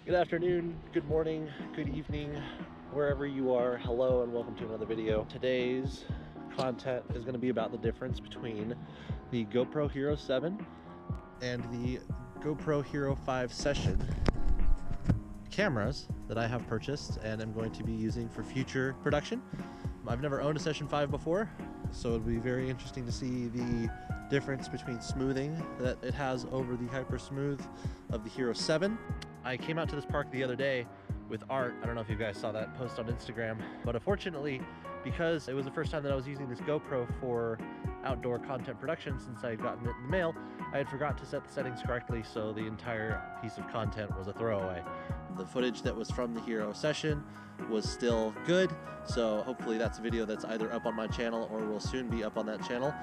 Good afternoon, good morning, good evening, wherever you are. Hello and welcome to another video. Today's content is going to be about the difference between the GoPro Hero 7 and the GoPro Hero 5 Session cameras that I have purchased and am going to be using for future production. I've never owned a Session 5 before, so it'll be very interesting to see the difference between smoothing that it has over the hyper smooth of the Hero 7. I came out to this park the other day with Art. I don't know if you guys saw that post on Instagram, but unfortunately, because it was the first time that I was using this GoPro for outdoor content production since I had gotten it in the mail, I had forgot to set the settings correctly, so the entire piece of content was a throwaway. The footage that was from the Hero session was still good, so hopefully that's a video that's either up on my channel or will soon be up on that channel.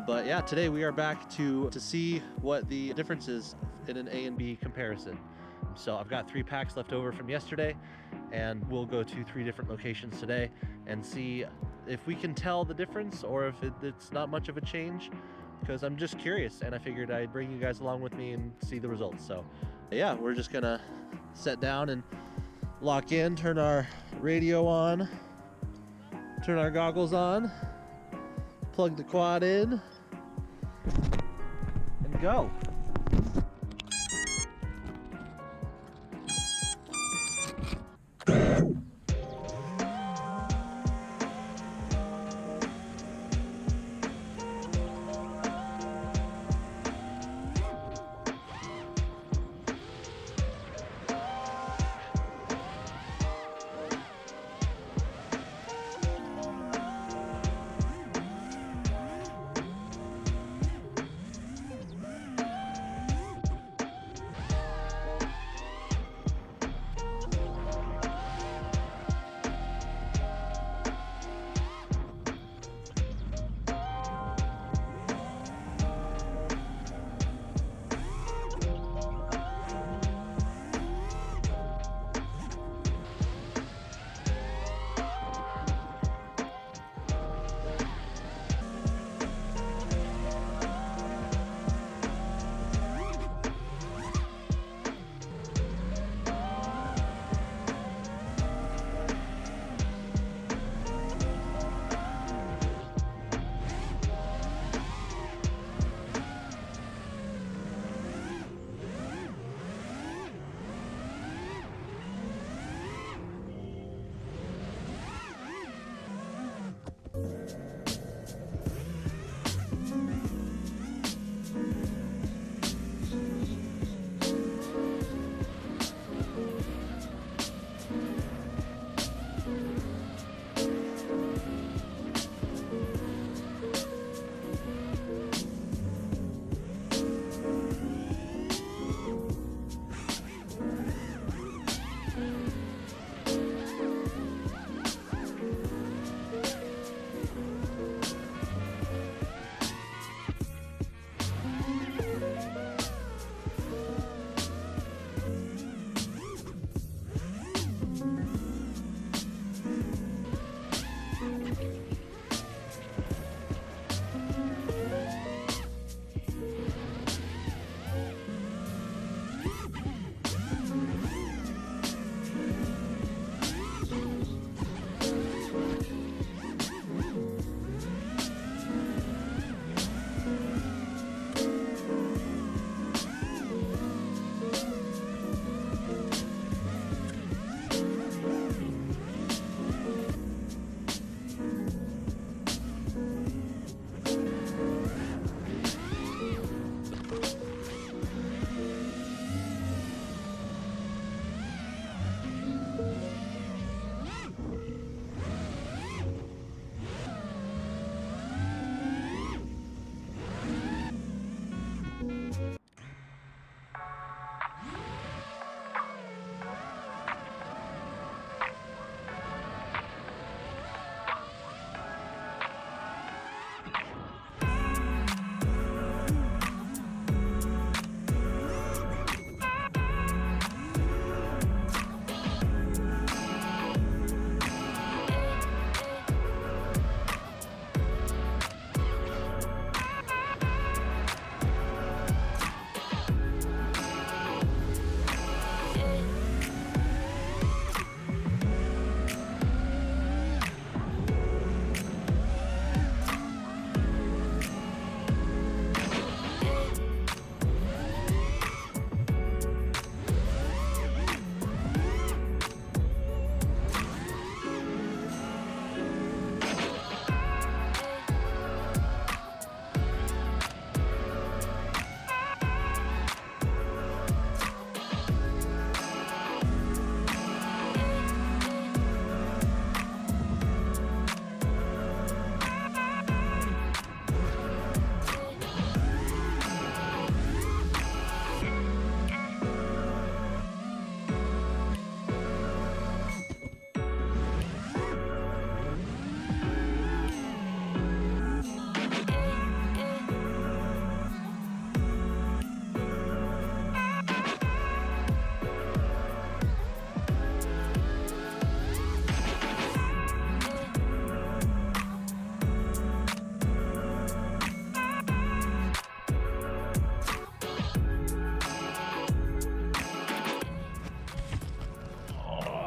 But yeah, today we are back to see what the difference is in an A and B comparison. So I've got 3 packs left over from yesterday, and we'll go to 3 different locations today and see if we can tell the difference or if it's not much of a change, because I'm just curious and I figured I'd bring you guys along with me and see the results. So yeah, we're just gonna sit down and lock in, turn our radio on, turn our goggles on, plug the quad in, and go.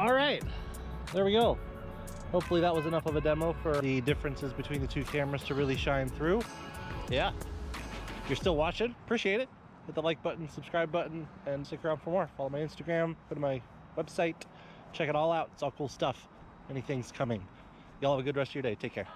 All right, there we go. Hopefully that was enough of a demo for the differences between the two cameras to really shine through. Yeah, if you're still watching, appreciate it. Hit the like button, subscribe button, and stick around for more. Follow my Instagram, go to my website, check it all out. It's all cool stuff. Anything's coming. Y'all have a good rest of your day. Take care.